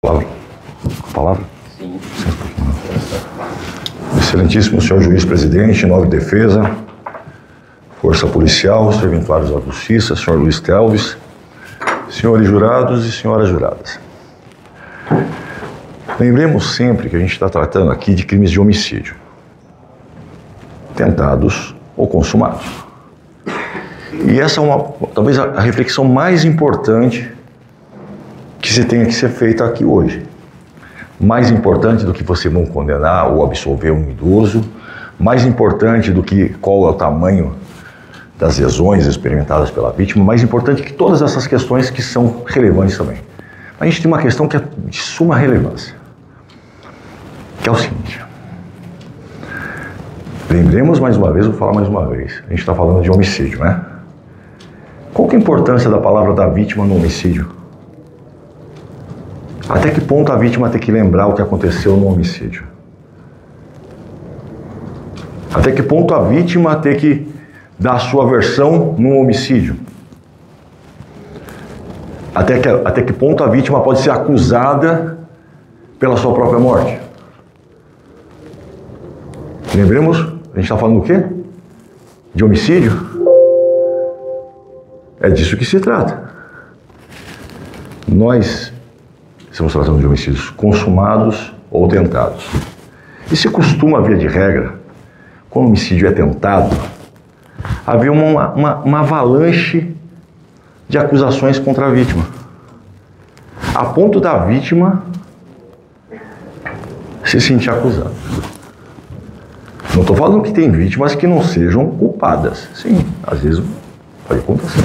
Palavra? Sim. Excelentíssimo senhor juiz-presidente, nobre defesa, força policial, serventuários da justiça, senhor Luiz Telves, senhores jurados e senhoras juradas. Lembremos sempre que a gente está tratando aqui de crimes de homicídio, tentados ou consumados. E essa é talvez a reflexão mais importante que se tenha que ser feita aqui hoje. Mais importante do que você não condenar ou absolver um idoso, mais importante do que qual é o tamanho das lesões experimentadas pela vítima, mais importante que todas essas questões que são relevantes também. A gente tem uma questão que é de suma relevância, que é o seguinte. Lembremos mais uma vez, vou falar mais uma vez, a gente está falando de homicídio, né? Qual que é a importância da palavra da vítima no homicídio? Até que ponto a vítima tem que lembrar o que aconteceu no homicídio? Até que ponto a vítima tem que dar a sua versão no homicídio? Até que ponto a vítima pode ser acusada pela sua própria morte? Lembremos, a gente está falando do quê? De homicídio? É disso que se trata. Nós estamos tratando de homicídios consumados ou tentados. E se costuma, via de regra, quando o homicídio é tentado, haver uma avalanche de acusações contra a vítima, a ponto da vítima se sentir acusada. Não estou falando que tem vítimas que não sejam culpadas. Sim, às vezes pode acontecer.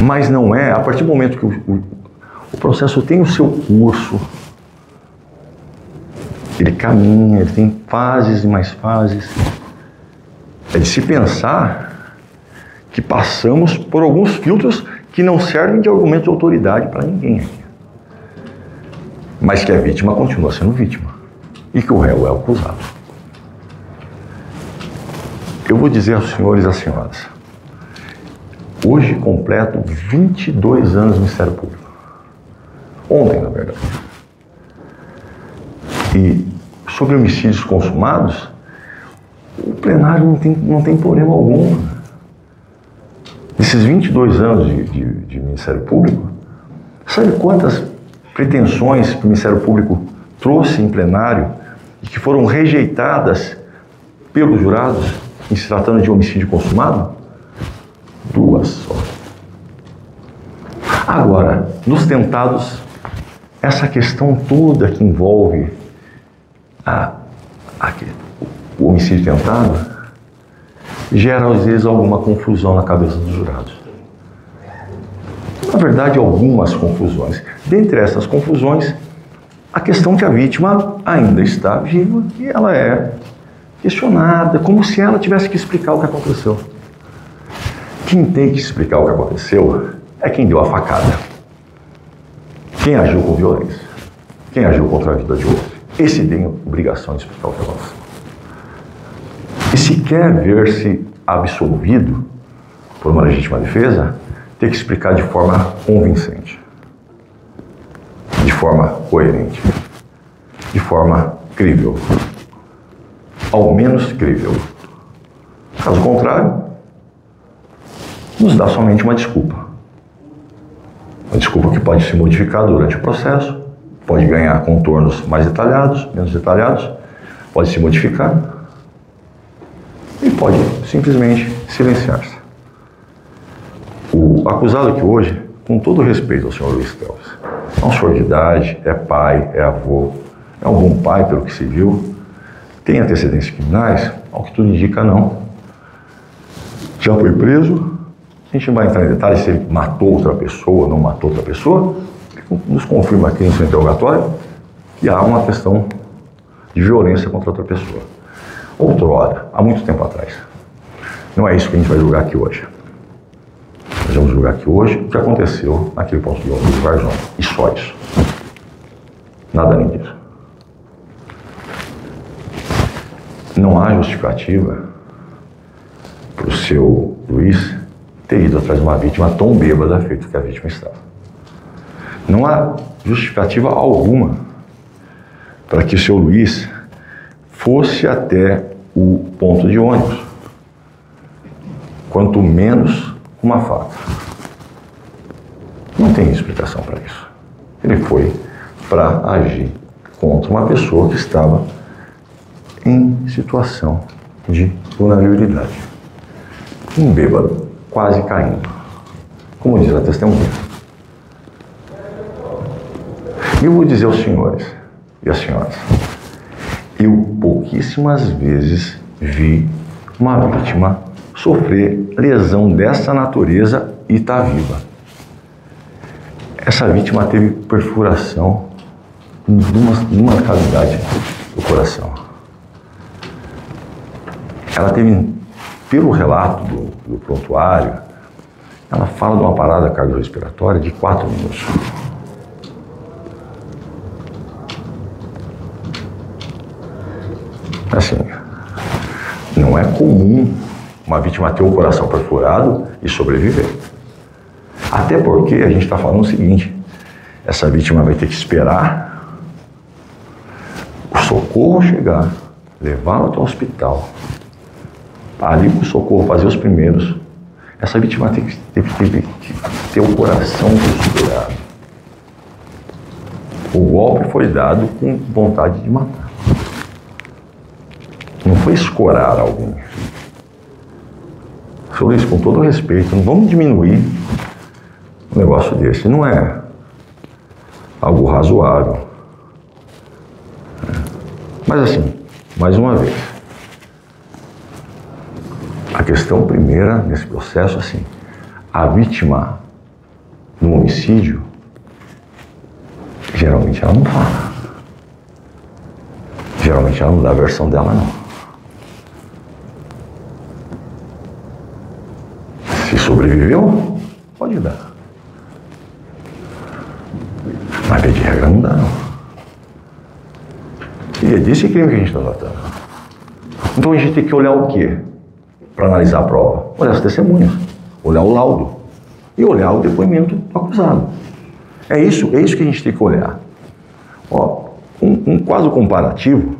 Mas não é, a partir do momento que o processo tem o seu curso, ele caminha, ele tem fases e mais fases. É de se pensar que passamos por alguns filtros que não servem de argumento de autoridade para ninguém. Mas que a vítima continua sendo vítima e que o réu é o acusado. Eu vou dizer aos senhores e às senhoras, hoje completo 22 anos no Ministério Público. Ontem, na verdade. E sobre homicídios consumados, o plenário não tem problema algum. Nesses 22 anos de Ministério Público, sabe quantas pretensões que o Ministério Público trouxe em plenário e que foram rejeitadas pelos jurados em se tratando de homicídio consumado? 2 só. Agora, nos tentados, essa questão toda que envolve o homicídio tentado gera, às vezes, alguma confusão na cabeça dos jurados. Na verdade, algumas confusões. Dentre essas confusões, a questão que a vítima ainda está viva e ela é questionada, como se ela tivesse que explicar o que aconteceu. Quem tem que explicar o que aconteceu é quem deu a facada. Quem agiu com violência. Quem agiu contra a vida de outro. Esse tem a obrigação de explicar o que aconteceu. E se quer ver-se absolvido por uma legítima defesa, tem que explicar de forma convincente, de forma coerente, de forma crível. Ao menos crível. Caso contrário, nos dá somente uma desculpa. Uma desculpa que pode se modificar durante o processo, pode ganhar contornos mais detalhados, menos detalhados, pode se modificar e pode simplesmente silenciar-se. O acusado aqui hoje, com todo respeito ao senhor Luiz Telves, é um senhor de idade, é pai, é avô, é um bom pai pelo que se viu, tem antecedentes criminais, ao que tudo indica não. Já foi preso. A gente não vai entrar em detalhes se ele matou outra pessoa ou não matou outra pessoa. Nos confirma aqui no seu interrogatório que há uma questão de violência contra outra pessoa. Outrora, há muito tempo atrás. Não é isso que a gente vai julgar aqui hoje. Nós vamos julgar aqui hoje o que aconteceu naquele ponto de ônibus de Varjão. E só isso. Nada além disso. Não há justificativa para o seu Luiz ter ido atrás de uma vítima tão bêbada feito que a vítima estava. Não há justificativa alguma para que o seu Luiz fosse até o ponto de ônibus, quanto menos uma faca. Não tem explicação para isso. Ele foi para agir contra uma pessoa que estava em situação de vulnerabilidade. Um bêbado, quase caindo, como diz a testemunha. E eu vou dizer aos senhores e às senhoras, eu pouquíssimas vezes vi uma vítima sofrer lesão dessa natureza e está viva. Essa vítima teve perfuração numa cavidade do coração. Ela teve, pelo relato do prontuário, ela fala de uma parada cardiorrespiratória de 4 minutos. Assim, não é comum uma vítima ter o coração perfurado e sobreviver. Até porque a gente está falando o seguinte, essa vítima vai ter que esperar o socorro chegar, levá-la até o hospital, ali o socorro fazer os primeiros. Essa vítima teve que ter o coração costurado. O golpe foi dado com vontade de matar. Não foi escorar alguém. Senhor Luiz, com todo respeito, não vamos diminuir um negócio desse. Não é algo razoável. Mas assim, mais uma vez, a questão primeira nesse processo, assim, a vítima no homicídio, geralmente ela não fala. Geralmente ela não dá a versão dela, não. Se sobreviveu, pode dar. Mas de regra não dá, não. E é desse crime que a gente está tratando. Então a gente tem que olhar o quê? Para analisar a prova? Olhar as testemunhas, olhar o laudo e olhar o depoimento do acusado. É isso que a gente tem que olhar. Ó, um quadro comparativo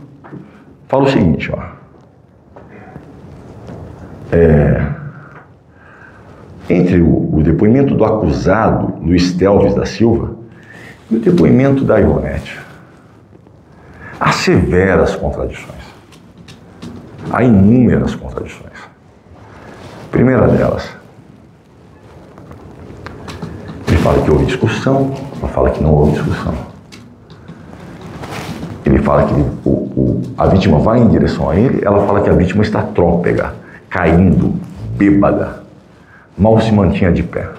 fala o seguinte, ó. Entre o depoimento do acusado, Luiz Telvis da Silva, e o depoimento da Ivonete, há severas contradições. Há inúmeras contradições. Primeira delas, ele fala que houve discussão, ela fala que não houve discussão. Ele fala que a vítima vai em direção a ele, ela fala que a vítima está trôpega, caindo, bêbada, mal se mantinha de pé.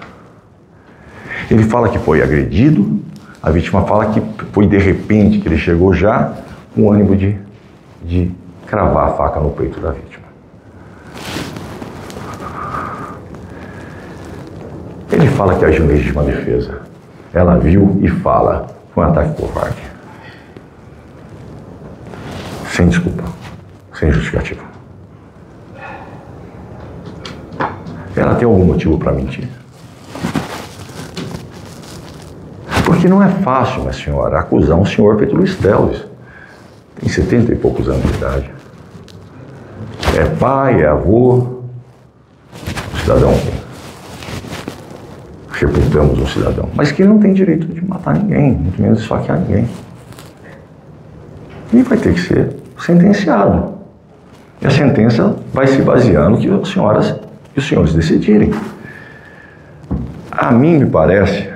Ele fala que foi agredido, a vítima fala que foi de repente, que ele chegou já com o ânimo de cravar a faca no peito da vítima. Ele fala que agiu em legítima defesa. Ela viu e fala, foi um ataque covarde. Sem desculpa, sem justificativa. Ela tem algum motivo para mentir? Porque não é fácil, minha senhora, acusar um senhor feito Luiz Telvis. Tem 70 e poucos anos de idade. É pai, é avô, cidadão. Reputamos um cidadão, mas que não tem direito de matar ninguém, muito menos esfaquear ninguém. E vai ter que ser sentenciado. E a sentença vai se basear no que as senhoras e os senhores decidirem. A mim me parece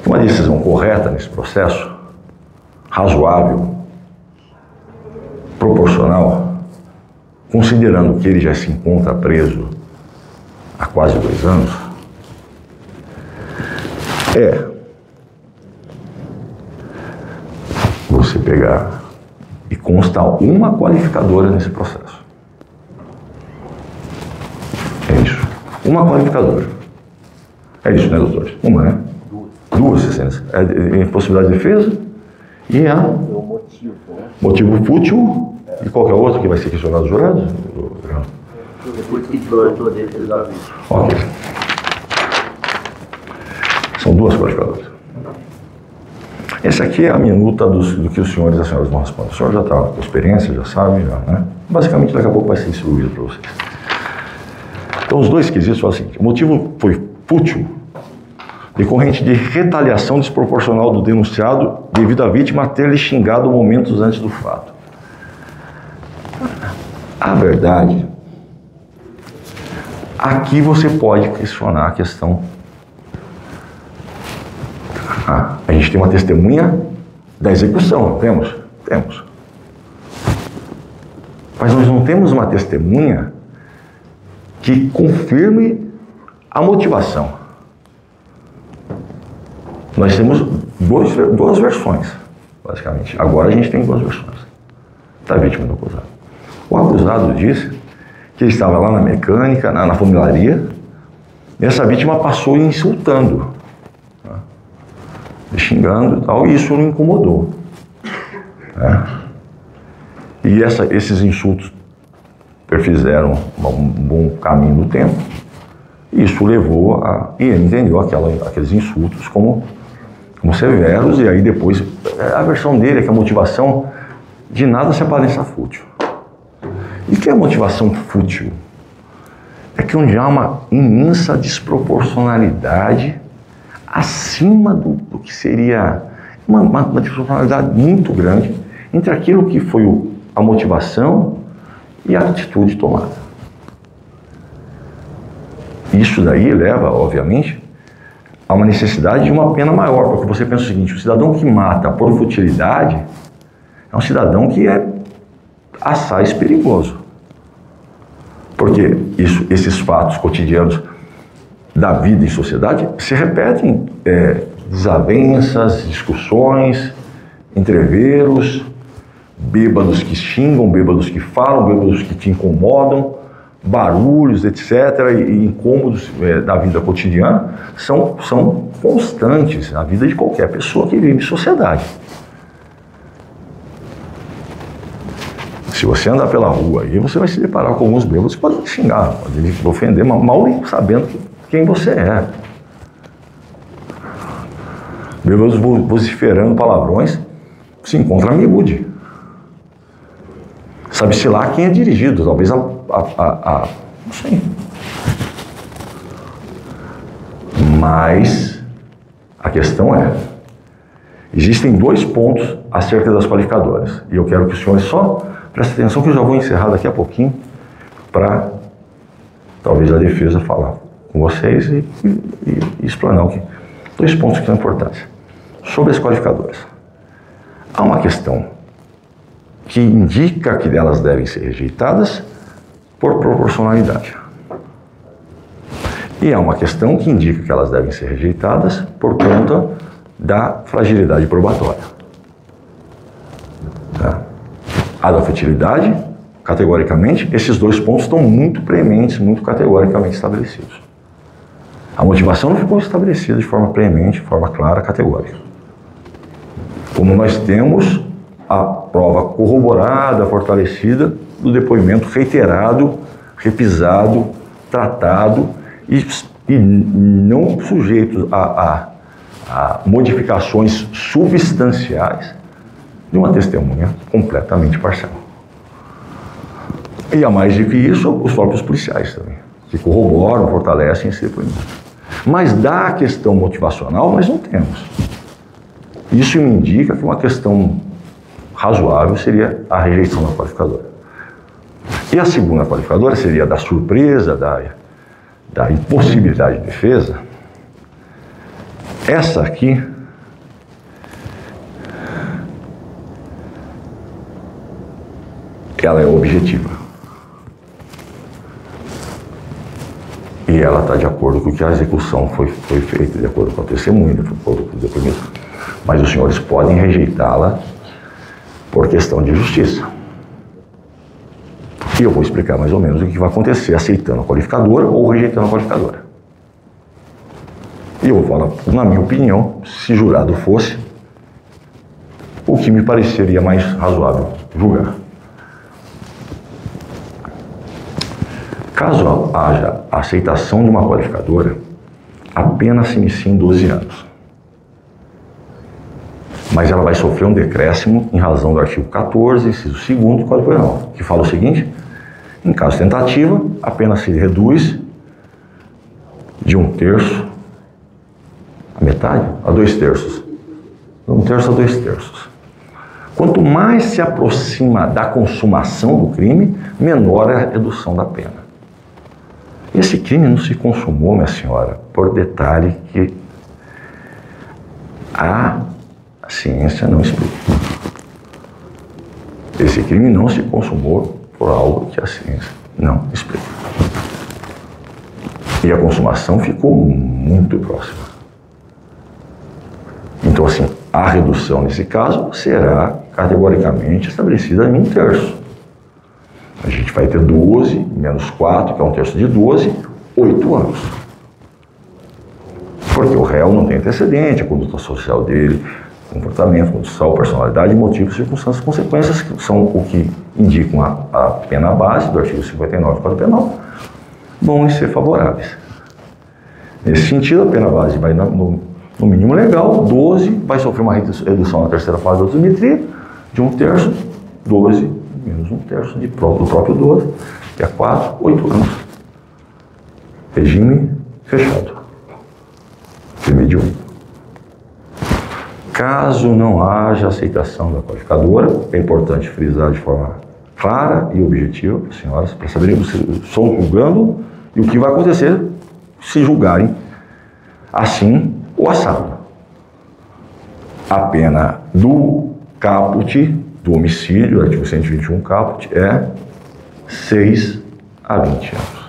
que uma decisão correta nesse processo, razoável, proporcional, considerando que ele já se encontra preso há quase 2 anos, é você pegar e constar uma qualificadora nesse processo. É isso. Uma qualificadora. É isso, né, doutores? Uma, né? Duas sentenças. É possibilidade de defesa e a motivo fútil. E qual que é o outro que vai ser questionado dos jurados? Depois que tornou dele, Ok. São 2 qualificadoras. Essa aqui é a minuta do que os senhores e as senhoras vão responder. O senhor já está com experiência, já sabe, já, né? Basicamente, daqui a pouco vai ser distribuído para vocês. Então, os dois quesitos são o seguinte: o motivo foi fútil, decorrente de retaliação desproporcional do denunciado devido à vítima ter lhe xingado momentos antes do fato. A verdade, aqui você pode questionar a questão. A gente tem uma testemunha da execução, não temos? Temos. Mas nós não temos uma testemunha que confirme a motivação. Nós temos duas versões, basicamente. Agora a gente tem duas versões da vítima e do acusado. O acusado disse que ele estava lá na mecânica, na funilaria, e essa vítima passou insultando, xingando e tal, e isso o incomodou. E esses insultos perfizeram um bom caminho no tempo, e isso levou a... E ele entendeu aqueles insultos como severos, e aí depois a versão dele é que a motivação de nada se apareça fútil. E que é a motivação fútil? É que onde há uma imensa desproporcionalidade acima do que seria uma desproporcionalidade muito grande entre aquilo que foi a motivação e a atitude tomada. Isso daí leva, obviamente, a uma necessidade de uma pena maior, porque você pensa o seguinte: o cidadão que mata por futilidade é um cidadão que é assaz perigoso. Porque esses fatos cotidianos da vida em sociedade se repetem, desavenças, discussões, entreveros, bêbados que xingam, bêbados que falam, bêbados que te incomodam, barulhos, etc., e incômodos da vida cotidiana são constantes na vida de qualquer pessoa que vive em sociedade. Se você andar pela rua aí, você vai se deparar com alguns bêbados que podem te xingar, podem te ofender, mal sabendo quem você é. Bêbados vociferando palavrões se encontra miúde. Sabe-se lá quem é dirigido, talvez não sei. Mas a questão é, existem dois pontos acerca das qualificadoras, e eu quero que os senhores só prestem atenção, que eu já vou encerrar daqui a pouquinho, para talvez a defesa falar com vocês e explanar o que. Dois pontos que são importantes. Sobre as qualificadoras, há uma questão que indica que elas devem ser rejeitadas por proporcionalidade. E há uma questão que indica que elas devem ser rejeitadas por conta da fragilidade probatória. Tá? A da futilidade, categoricamente, esses dois pontos estão muito preementes, muito categoricamente estabelecidos. A motivação não ficou estabelecida de forma preemente, de forma clara, categórica. Como nós temos a prova corroborada, fortalecida, do depoimento reiterado, repisado, tratado e não sujeito a modificações substanciais de uma testemunha completamente parcial. E a mais do que isso, os próprios policiais também, que corroboram, fortalecem esse depoimento. Mas da questão motivacional nós não temos. Isso me indica que uma questão razoável seria a rejeição da qualificadora. E a segunda qualificadora seria da surpresa, da impossibilidade de defesa. Essa aqui ela é objetiva. E ela está de acordo com o que a execução foi feita, de acordo com a testemunha, de acordo com o depoimento. Mas os senhores podem rejeitá-la por questão de justiça. E eu vou explicar mais ou menos o que vai acontecer aceitando a qualificadora ou rejeitando a qualificadora. E eu vou falar, na minha opinião, se jurado fosse, o que me pareceria mais razoável julgar. Caso haja aceitação de uma qualificadora, a pena se inicia em 12 anos. mas ela vai sofrer um decréscimo em razão do artigo 14, inciso 2º do Código Penal, que fala o seguinte: em caso de tentativa, a pena se reduz de 1/3 a metade, a 2/3. 1/3 a 2/3. Quanto mais se aproxima da consumação do crime, menor é a redução da pena. Esse crime não se consumou, minha senhora, por detalhe que a ciência não explica. Esse crime não se consumou por algo que a ciência não explica. E a consumação ficou muito próxima. Então, assim, a redução nesse caso será categoricamente estabelecida em 1/3. A gente vai ter 12 menos 4, que é 1/3 de 12, 8 anos. Porque o réu não tem antecedente, a conduta social dele, comportamento, condução, personalidade, motivos, circunstâncias, consequências, que são o que indicam a pena base do artigo 59 do Código Penal, vão ser favoráveis. Nesse sentido, a pena base vai no mínimo legal, 12, vai sofrer uma redução na terceira fase da dosimetria, de 1/3, 12 menos 1/3 do próprio 12, que é 4, 8 anos. Regime fechado. Crime de 1. Caso não haja aceitação da qualificadora, é importante frisar de forma clara e objetiva para as senhoras, para saberem se estou julgando e o que vai acontecer se julgarem assim ou assado. A pena do caput, do homicídio, artigo 121 caput, é 6 a 20 anos.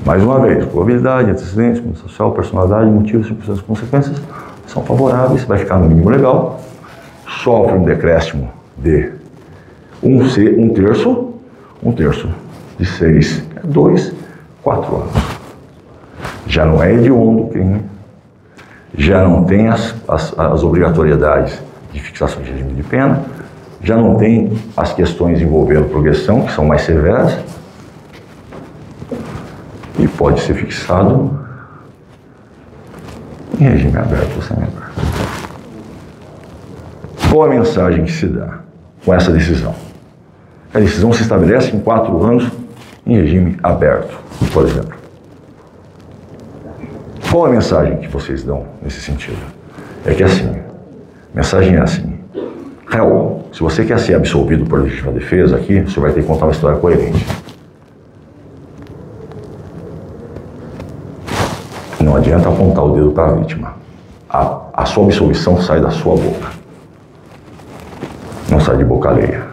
Mais uma vez, probabilidade, antecedentes, conduta social, personalidade, motivos, circunstâncias, consequências são favoráveis, vai ficar no mínimo legal, sofre um decréscimo de 1/3, 1/3 de 6 é 2, 4 anos. Já não é hediondo o crime, já não tem as obrigatoriedades de fixação de regime de pena, já não tem as questões envolvendo progressão, que são mais severas, e pode ser fixado em regime aberto ou semiaberto. Qual a mensagem que se dá com essa decisão? A decisão se estabelece em 4 anos em regime aberto, por exemplo. Qual a mensagem que vocês dão nesse sentido? É que assim, a mensagem é assim: réu, se você quer ser absolvido por legítima defesa aqui, você vai ter que contar uma história coerente. Não adianta apontar o dedo para a vítima. A sua absolvição sai da sua boca. Não sai de boca alheia.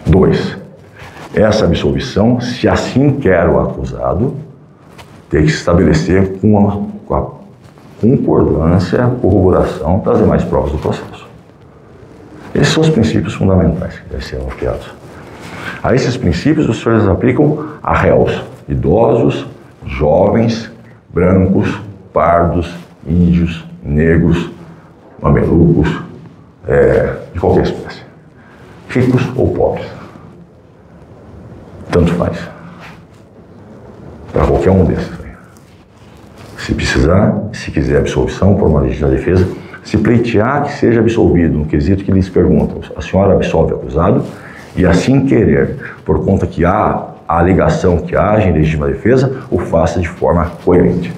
2. Essa absolvição, se assim quer o acusado, tem que se estabelecer com a concordância, a corroboração das demais provas do processo. Esses são os princípios fundamentais que devem ser mapeados. A esses princípios, os senhores aplicam a réus, idosos, jovens, brancos, pardos, índios, negros, mamelucos, de qualquer espécie, ricos ou pobres. Tanto faz. Para qualquer um desses. Se precisar, se quiser absolvição por uma legítima defesa, se pleitear que seja absolvido no quesito que lhes perguntam, a senhora absolve o acusado, e assim querer, por conta que há a alegação que haja em legítima defesa, o faça de forma coerente.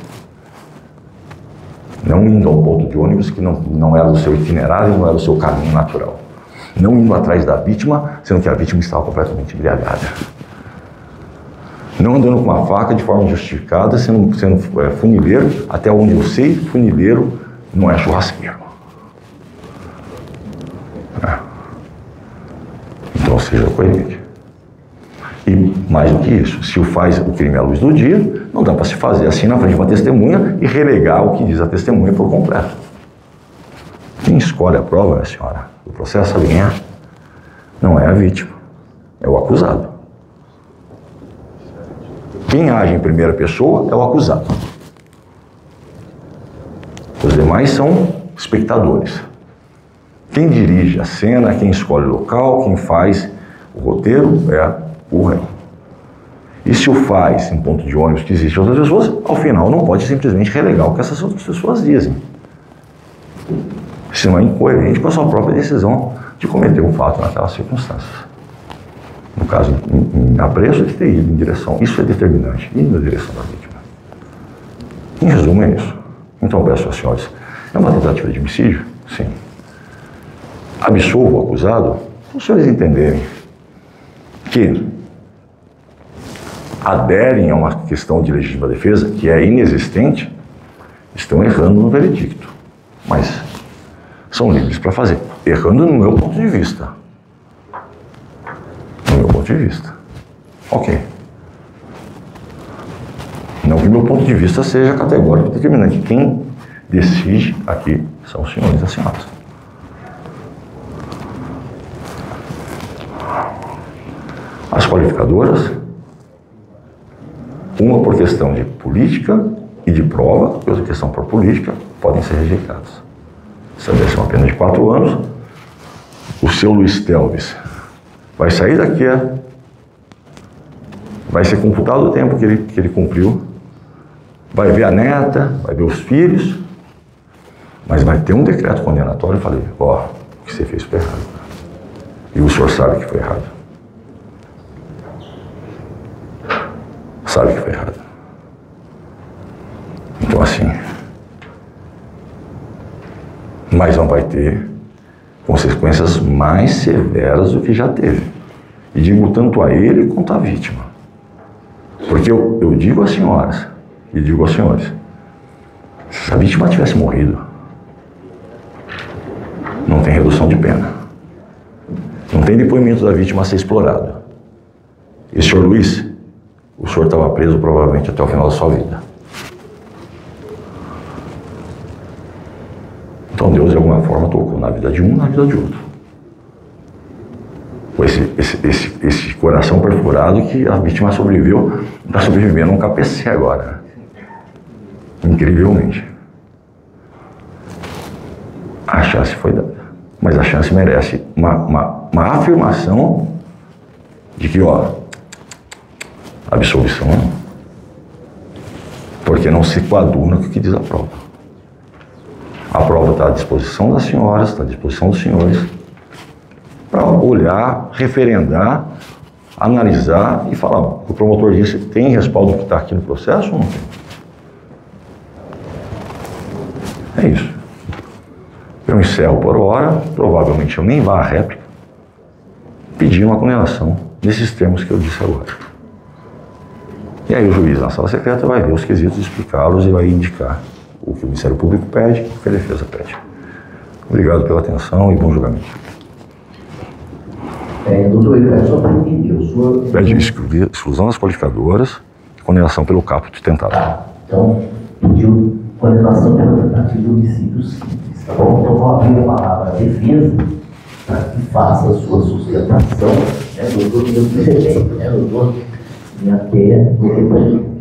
Não indo ao ponto de ônibus que não era o seu itinerário, não era o seu caminho natural. Não indo atrás da vítima, sendo que a vítima estava completamente embriagada. Não andando com uma faca de forma injustificada, sendo funileiro, até onde eu sei, funileiro não é churrasqueiro. Então seja coerente. E mais do que isso, se faz o crime à luz do dia, não dá para se fazer assim na frente de uma testemunha e relegar o que diz a testemunha por completo. Quem escolhe a prova, minha senhora, o processo a ganhar, não é a vítima, é o acusado. Quem age em primeira pessoa é o acusado. Os demais são espectadores. Quem dirige a cena, quem escolhe o local, quem faz o roteiro é o réu. E se o faz em ponto de ônibus que existe outras pessoas, ao final não pode simplesmente relegar o que essas outras pessoas dizem. Se senão é incoerente com a sua própria decisão de cometer o fato naquelas circunstâncias. No caso, em apreço de ter ido em direção, isso é determinante, ir na direção da vítima. Em resumo, é isso. Então, eu peço aos senhores, é uma tentativa de homicídio? Sim. Absolvo o acusado? Para os senhores entenderem que aderem a uma questão de legítima defesa que é inexistente, estão errando no veredicto. Mas são livres para fazer. Errando no meu ponto de vista. No meu ponto de vista. Ok. Não que o meu ponto de vista seja categórico e determinante. Quem decide aqui são os senhores e as senhoras. As qualificadoras, uma por questão de política e de prova, e outra questão por política, podem ser rejeitadas. Estabelece uma pena de 4 anos. O seu Luiz Telves vai sair daqui, vai ser computado o tempo que ele cumpriu, vai ver a neta, vai ver os filhos, mas vai ter um decreto condenatório. Eu falei, ó, o que você fez foi errado. E o senhor sabe que foi errado. Sabe que foi errado. Então, assim, mas não vai ter consequências mais severas do que já teve. E digo tanto a ele quanto à vítima. Porque eu digo às senhoras e digo aos senhores, se a vítima tivesse morrido, não tem redução de pena. Não tem depoimento da vítima a ser explorado. E senhor Luiz, o senhor estava preso provavelmente até o final da sua vida. Então Deus de alguma forma tocou na vida de um, na vida de outro. Esse coração perfurado que a vítima sobreviveu, está sobrevivendo um KPC agora. Incrivelmente. A chance foi dada. Mas a chance merece uma afirmação de que, ó, absolvição, porque não se coaduna com o que diz a prova. A prova está à disposição das senhoras, está à disposição dos senhores, para olhar, referendar, analisar e falar, o promotor disse que tem respaldo que está aqui no processo ou não tem? É isso. Eu encerro por hora, provavelmente eu nem vá à réplica, pedir uma condenação nesses termos que eu disse agora. E aí o juiz na sala secreta vai ver os quesitos, explicá-los e vai indicar o que o Ministério Público pede, o que a defesa pede. Obrigado pela atenção e bom julgamento. Doutor Ricardo, só para entender, o senhor... Pede exclusão das qualificadoras e condenação pelo caput tentado. Tá, então pediu condenação pela tentativa de homicídio simples, tá bom? Então vou abrir a palavra à defesa para que faça a sua sustentação, né, doutor, meu presente, né, doutor, e até no depoimento.